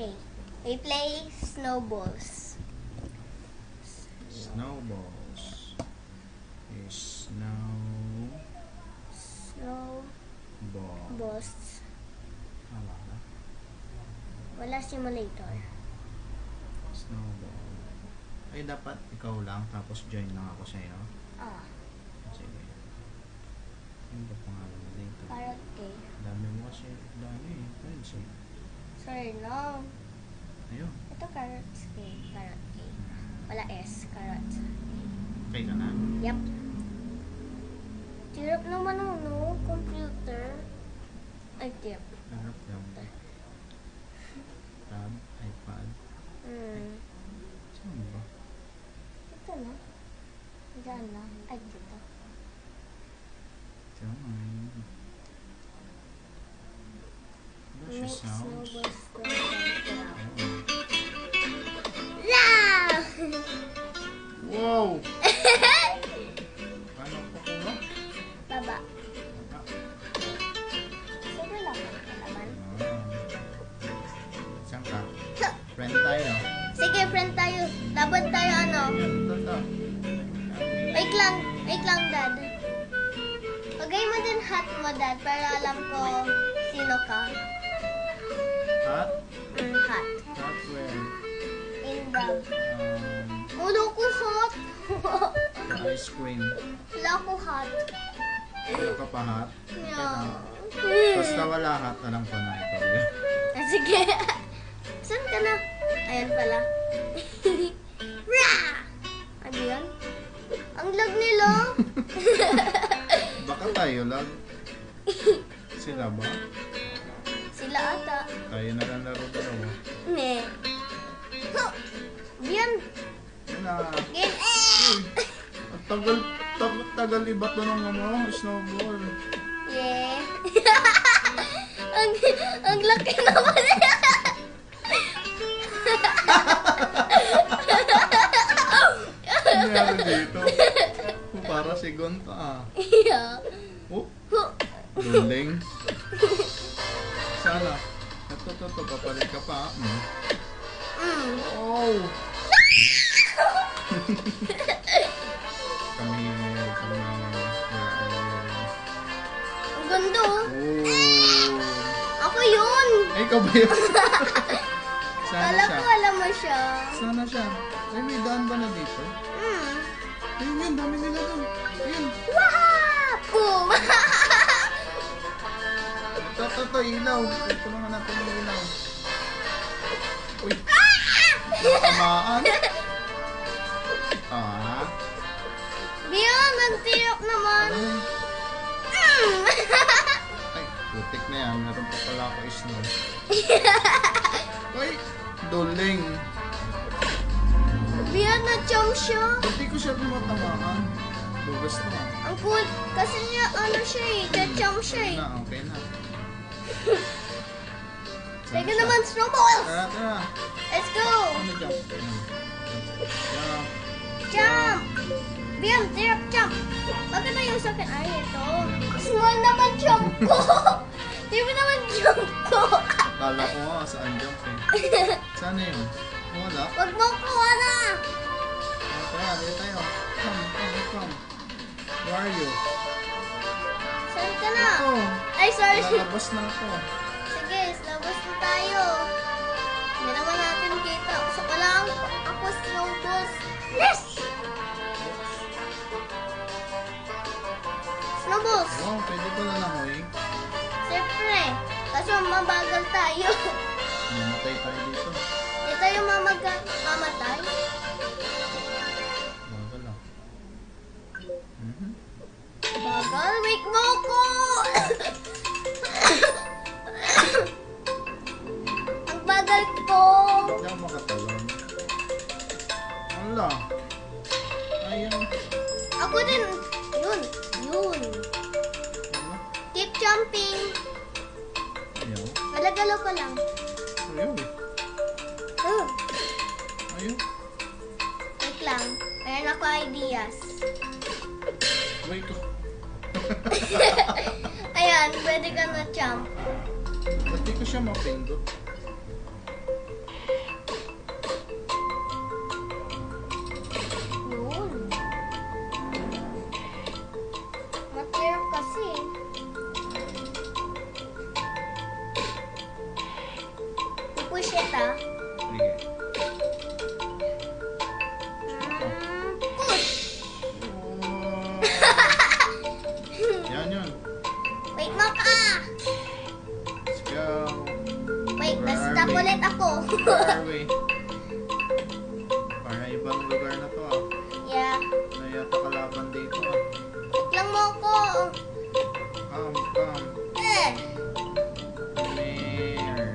Okay. We play snowballs. Snowballs. Snowballs. Tama na. Wala simulator. Snowball. Ay, dapat ikaw lang, tapos join lang ako sa'yo. Ah. Sige. Ano ba pangalan mo dito? Carrot cake. Dami mo kasi. Dami eh. Friends eh. Sorry, no. Ayun. Ito carrot cake. Carrot cake. Wala S. Carrot cake. Okay ka na? Yep. Tirap naman no. Computer. Ay, tip. Harap lang. Tab, iPad. Saan ba? Ito na. Diyan na. Ay, dito. Diyan. What's your Make sounds? snowballs go down. Oh. Yeah! Wow! Paano ko kuha? Baba. Sige lang naman. Saan ka? Friend tayo. Sige, friend tayo. Laban tayo ano. Ito. Wait lang, Dad. Pagay mo din hat mo, Dad, para alam ko sino ka. Hot? Hat. Hot where? In the... Wala ko hot. Ice cream. Wala ko hot. Wala ka pa hot? Yeah. Basta wala hot, alam ko na ikaw yun. Sige. Saan ka na? Ayan pala. Rah! Ano yan? Ang lag nila. Baka tayo lang. Sila ba? Sila ata. Tayo na lang laro dalawa. Ne. Yan. Wala. Game. Ang tagal iba to ng snowball. Yeah. ang laki naman. Ano nangyari dito? Para si Gonta ah. Yeah. Oh, duling. Sana. Ito, papalit ka pa. Oh! kami. Ang ganda oh. Oh! Ako yun. Ay, ikaw ba yun? Sana Kala siya. ko alam mo siya. Sana siya. Ay, may daan ba na dito? Ayun yun, dami nila doon. Ayun. Wow! Boom! Ito, ilaw. Tulungan natin yung ilaw. Uy. Nakamaan. Ah. Biyan, nagtirap naman. Ay, putik na yan. Meron pa pala ako snow. Uy, duling. Biyan, na-jump siya. Hindi ko siya tumatamaan. Bugas na. Ang cool. Kasi niya, ano siya eh. Na-jump siya eh. Okay na. Sige naman, snowballs! Tara. Let's go! Ano jump? Jump. Jump! Biyan, tirap, jump! Bakit na yung sakit? Ay, ito. Small naman jump ko! Di ba naman jump ko? Kala ko nga saan jump eh. Sana yun? Wala. Huwag mo kuha na! Tara, dito tayo. Come. Where are you? Saan ka na? Ito. Ay, sorry. Lalabas na ako. Sige, labas na tayo. Hindi naman natin kita. Gusto ko lang ako snowballs. Yes! Snowballs! Wow, pwede pala na hoy. Siyempre. Kaso mabagal tayo. Mamatay tayo dito. Hindi tayo mamatay. Bagal lang. Bagal? Wake mo ko! Ang bagal ko. Hindi ako makatalon. Wala. Ayun. Ako din. Yun. Wala. Keep jumping. Ayaw. Galagalaw ka lang. Ayaw eh. Ayaw. Wait lang. Meron ako ideas. Wait ko. Ayan, pwede ka na jump. Ba't di ko siya mapindot? ah. Sige. Push! Yan yun. Wait mo ka! Let's go. Wait, Where are na-stop we? ulit ako. Where are we? Para ibang lugar na to ah. Yeah. Na yata kalaban dito ah. Wait lang mo ako. Come. Eh. Come here.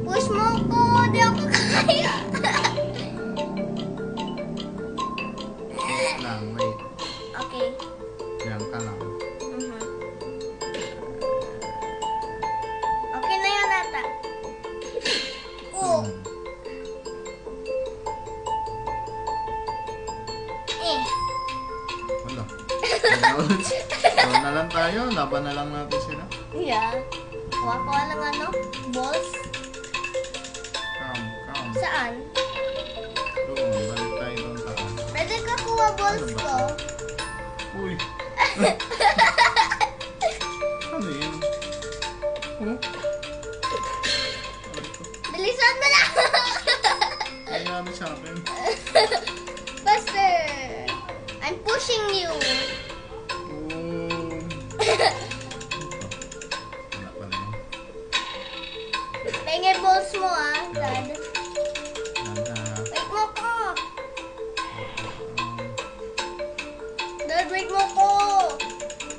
Push mo ako. Di ako kaya. Wait lang, wait. Okay. Yan ka lang. Mhm. Okay na yun ata. Oh. Hmm. Eh. Wala. So na lang tayo. Laban na lang natin sila. Yeah. Kuha ko ng ano? Balls? Come. Saan? Doon, balik tayo doon taas. Pwede ka kuha balls Ano ba ko. Uy. Ano yun? Oh? Aray ko. Bilisan mo na! Nangyari sa akin. Buster! I'm pushing you. Oh. Wala pala yun. Penge balls mo ah, Dad. Nanda. Wait mo ko. Dad, wait mo ko.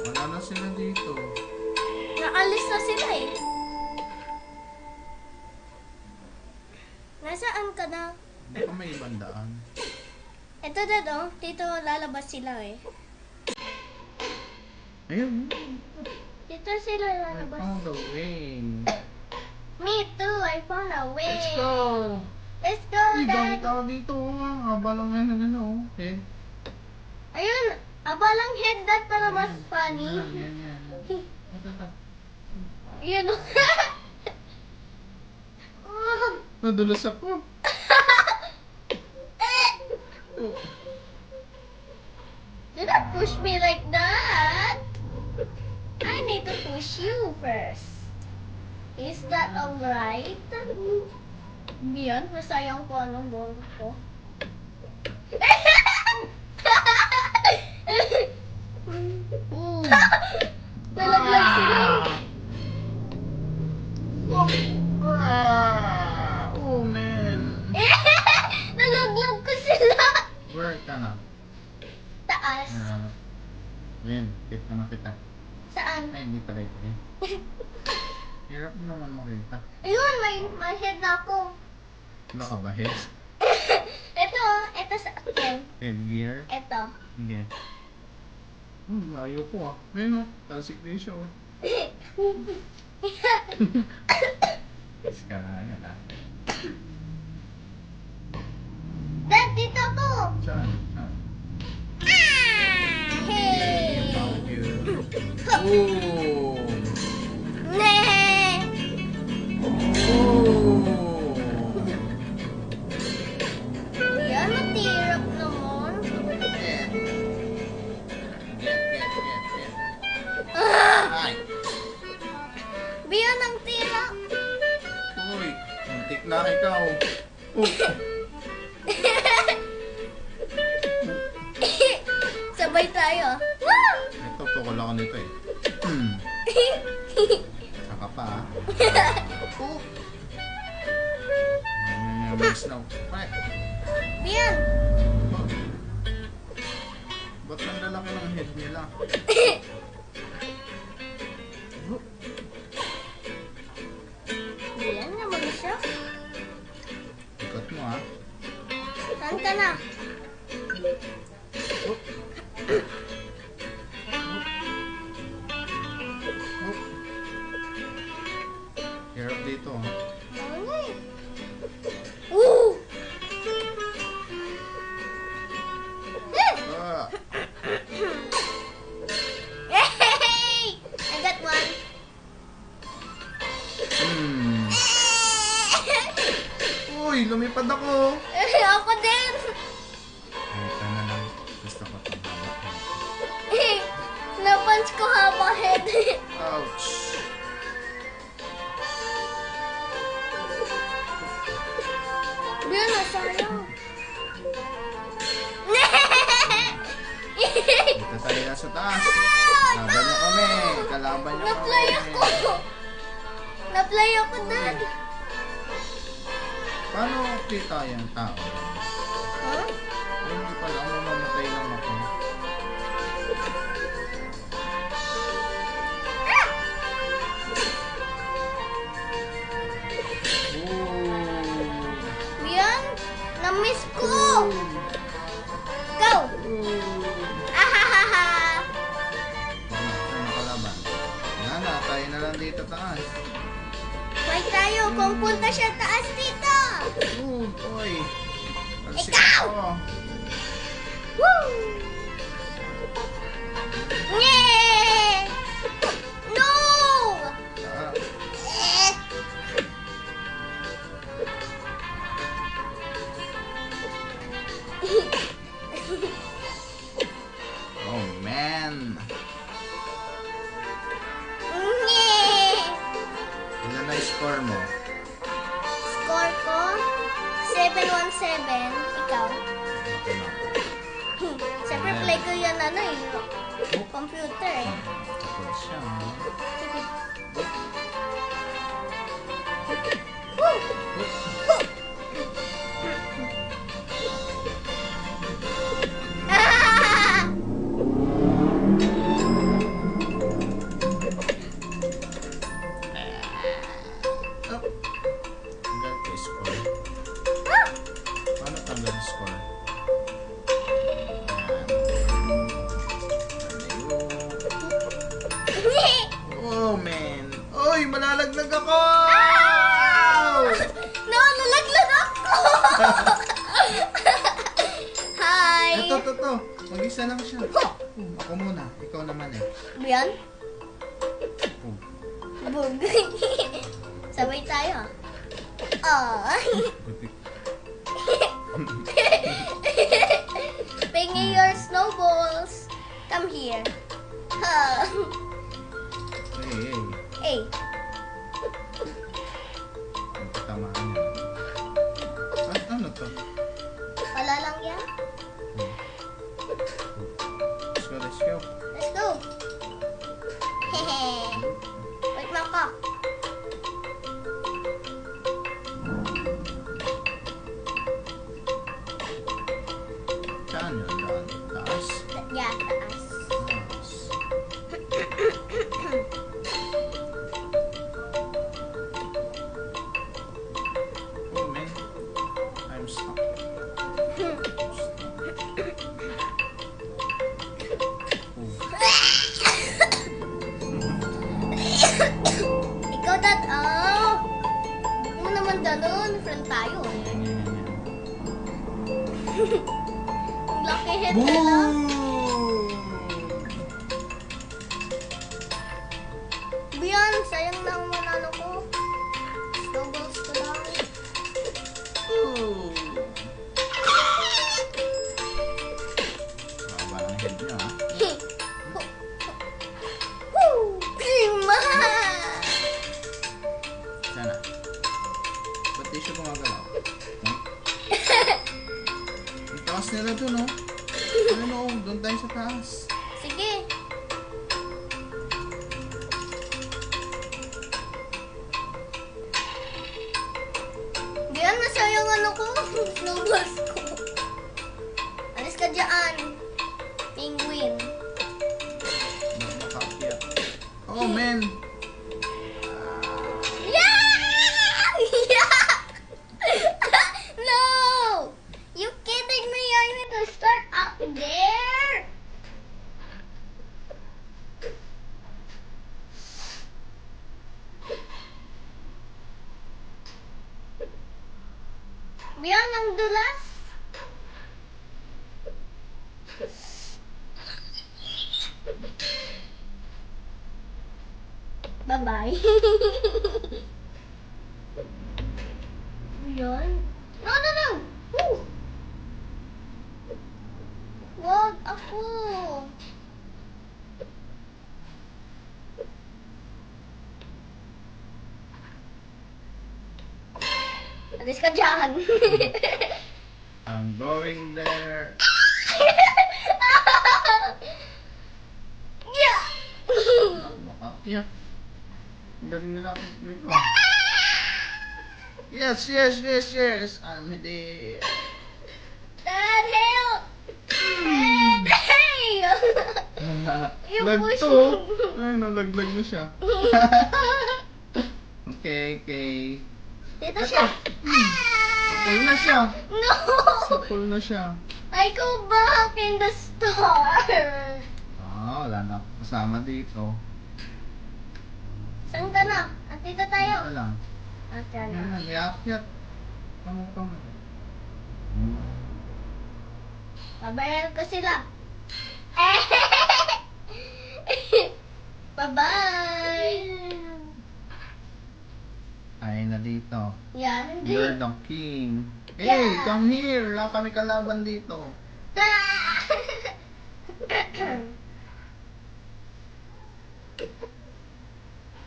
Wala na sila dito. Nakalis na sila eh. Nasaan ka na? Baka may ibang daan. Ito Dad oh, dito lalabas sila eh. Ayun. Dito sila I lalabas. found a way. Me too, I found a way. Let's go. Let's go, Ay, dami Dad. tao dito. Ang haba lang yan. Ano? Eh. Ayun, abalang head Dad para mas funny. Yan. Ayun oh. Oh. Nadulas ako. Oh. Do not push me like that. I need to push you first. Is that alright? Yan, masayang ko anong ball ko. Nalaglag sila. Oh man. Nalaglag ko sila. Where ka na? Taas. Ayan, kita na kita. Saan? Ay, hindi pala ito eh. Hirap naman makita. Ayun, may head na ako. Ano ka ba, head? Ito sa akin. Headgear? Ito. Hindi. Layo ko ah. Ayun oh, talsik din siya oh. Iskarayan ah. Dad, dito ako. Saan? Hey! Found you. Oh! Nee! Oh! Yan, matirap naman. Get. Ah! Ay! Biyan ng tira. Uy! Muntik na ikaw. Oh! Sabay tayo. Woo! Ito, tukol ako nito eh. Saka pa ah. Oh! Bilis na. Ay! Biyan. Ba't ang lalaki ng head nila? Biyan naman siya. Ikot mo ah. Saan ka na? Oh. Hirap dito ah. Ano eh? Woo! Ah! Hey! I got one. Uy, lumipad ako. Ako din. Ito na lang. Gusto ko itong haba. Napunch ko haba head. Ouch. Biyan, nasayang. Dito tayo na sa taas. Laban niyo kami. Kalaban niyo kami. Na-play ako. Na-play ako, Dad. Paano kita yung tao? Huh? Ay, hindi pala ako mamamatay lang ako. Biyan, na-miss ko. Go. Ahahaha. Saan nakalaban? Wala na, tayo na lang dito taas. Fight tayo kung punta siya taas dito. Oy. Talsik Ikaw! ako. Woo! Nyeh! No! Ah, Eh. oh man. Nyeh! Ilan na score mo? Score ko, 717. Ikaw? Ito na. Siyempre play ko yan computer eh. Tapos siya. Woo! Ah! Oh. Tanggal ko score. Ah! Paano tanggal score? Nyeh! Oh man. Oy, malalaglag ako! No, nalaglag ako! Hi! Ito. Mag-isa lang siya. Ako muna. Ikaw naman eh. Biyan? Oh. Bug. Sabay tayo. Ah. Pingi your snowballs. Come here. Ah. Hey. Hey. Ang katamaan niya. Ano to? Wala lang yan. Let's go. Let's go. Hehe. Wait lang ka. Saan yun? Daan. Taas. Yeah, taas. Taas. Oh man. I'm stuck. Ikaw, Dad. Oh. Huwag mo naman ganun. Friend tayo. Lucky hit ka lang. Biyan, sayang na ang manalo ko. Snowballs ko lang. Baba ng head niya ha. Woo! Prima! Sana. Ba't di siya gumagalaw? Ang taas nila dun oh. Ano oh, doon tayo sa taas. Sige. Biyan, masayang ano ko. Snowballs ko. Alis ka dyan. Penguin. Makakakit. Oh man. Yeah! Yeah! No! You kidding me? I need to start up there. Biyan, ang dulas. Bye-bye. Yun. No, no, no! Woo! Wag ako. Alis ka dyan. I'm going there. Yeah. Yeah. Galing nila ako. Yes, yes, yes, yes. I'm there. Dad, help! Dad, hey! You Lag push to. me. Ay, nalaglag na siya. Okay, okay. Dito siya. Sapul na siya. No! Sapul na siya. I go back in the store. Ah, wala na ako kasama dito. Saan ka na? Andito tayo. Wala lang. Ate Yan na. lang, yat. Tama. Babayaran ko sila. Bye-bye. Ay na dito. Yan, You're hindi. the king. Hey, come here. Wala kami kalaban dito.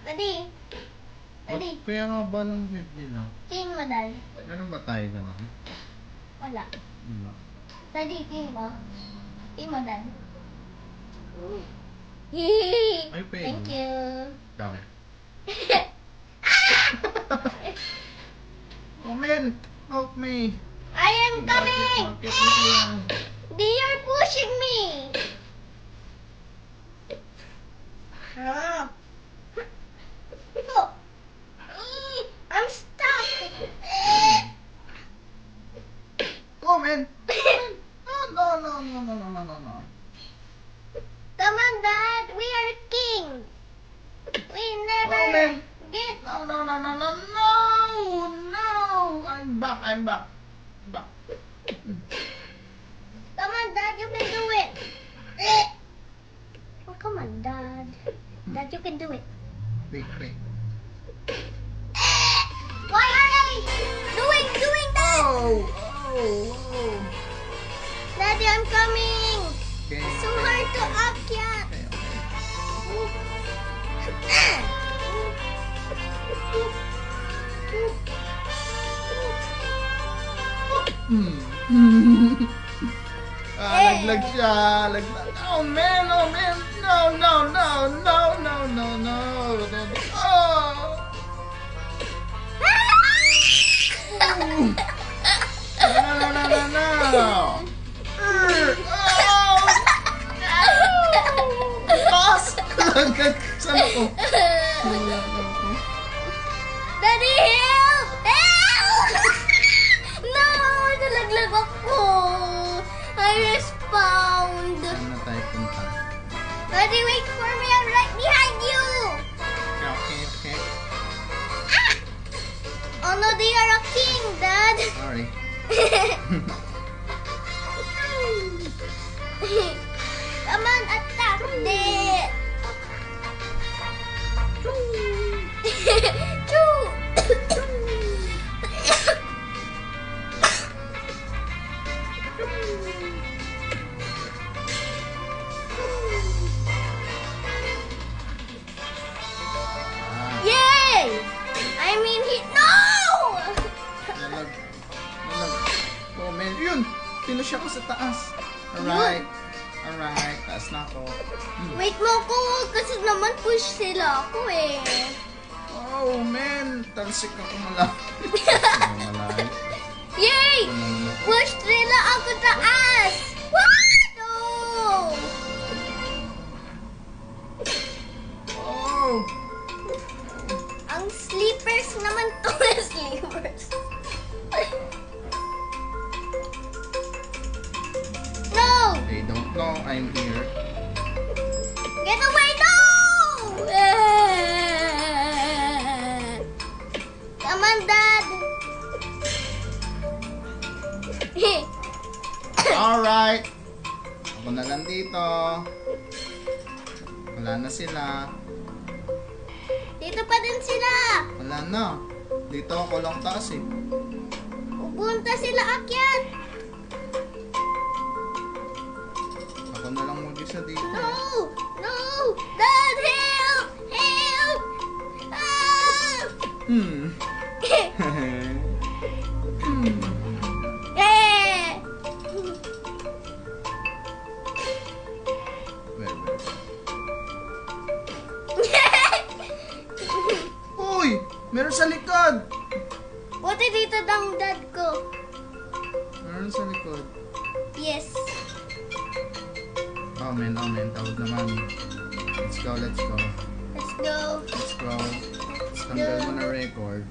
Daddy. Daddy. Kaya nga ba ng bib nila? Tingin mo, Dad. Ganun ba tayo ganun? Wala. Wala. Daddy, tingin mo. Tingin mo, Dad. Ay, pwede. Thank you. Dami. Oh man, help me. I am coming! Bakit mo yan? They are pushing me! Ah. Oh. I'm stuck! Oh man. No. Come on, Dad! We are king! We never Oh, man. get... No. I'm back. Come on, Dad! You can do it! Oh, come on, Dad. Dad, you can do it. Wait. Why are they doing that? Oh. Daddy, I'm coming! Okay. So hard to akyat! Laglag siya. Oh man. No. No. Taas! Saan ako? Daddy, help! Help! No! Nalaglag ako! I respawned! Saan na tayo punta? Daddy, wait for me! I'm right behind you! Okay. Oh no, they are a king, Dad! Sorry. Come on, attack it! Yay! I mean, no! Nalag. Oh man, yun! Pinush ako sa taas. Alright. Taas na ako. Wait mo ko, kasi naman push sila ako eh. Oh man, talsik ako malapit. Malapit. Yay! Push nila ako taas! What? No! Oh! Ang sleepers naman to. Sleepers. No! They don't know I'm here. Get away! No! Come on, Dad. Alright. Ako na lang dito. Wala na sila. Dito pa din sila. Wala na. Dito ako lang taas eh. Pupunta sila akyat. Ako na lang mag-isa dito. No! No! Dad, help! Help! Ah! excited ang dad ko. Meron sa likod. Yes. Amen, amen. Tawag na mami. Let's go, let's go. Let's go. Let's go. Let's Tanggal go. mo na record.